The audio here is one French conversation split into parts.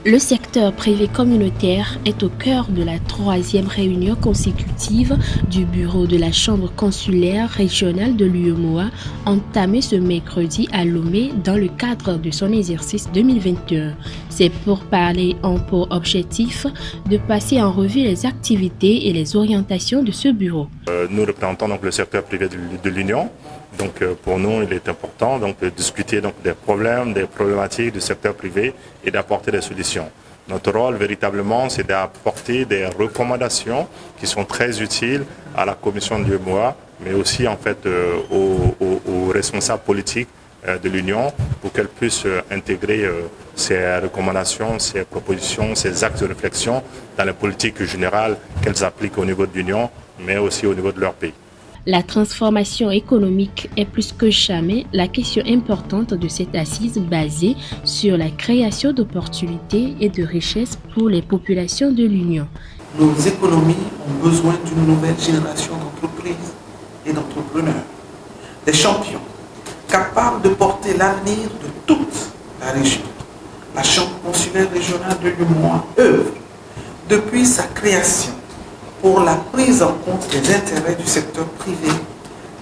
Le secteur privé communautaire est au cœur de la troisième réunion consécutive du bureau de la Chambre consulaire régionale de l'UEMOA, entamée ce mercredi à Lomé dans le cadre de son exercice 2021. Ces pourparlers ont pour objectif de passer en revue les activités et les orientations de ce bureau. Nous représentons donc le secteur privé de l'Union. Donc pour nous, il est important de discuter des problèmes, des problématiques du secteur privé et d'apporter des solutions. Notre rôle véritablement, c'est d'apporter des recommandations qui sont très utiles à la commission de l'UEMOA, mais aussi en fait aux responsables politiques de l'Union pour qu'elles puissent intégrer ces recommandations, ces propositions, ces axes de réflexion dans les politiques générales qu'elles appliquent au niveau de l'Union, mais aussi au niveau de leur pays. La transformation économique est plus que jamais la question importante de cette assise basée sur la création d'opportunités et de richesses pour les populations de l'Union. Nos économies ont besoin d'une nouvelle génération d'entreprises et d'entrepreneurs, des champions, capables de porter l'avenir de toute la région. La Chambre consulaire régionale de l'UEMOA œuvre depuis sa création pour la prise en compte des intérêts du secteur privé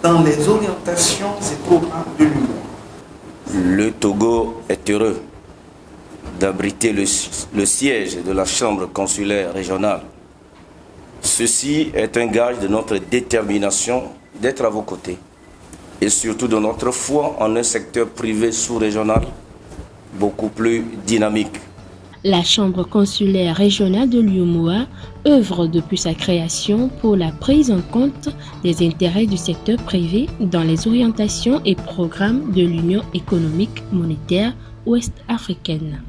dans les orientations et programmes de l'UEMOA. Le Togo est heureux d'abriter le siège de la Chambre consulaire régionale. Ceci est un gage de notre détermination d'être à vos côtés et surtout de notre foi en un secteur privé sous-régional beaucoup plus dynamique. La Chambre consulaire régionale de l'UEMOA œuvre depuis sa création pour la prise en compte des intérêts du secteur privé dans les orientations et programmes de l'Union économique monétaire ouest-africaine.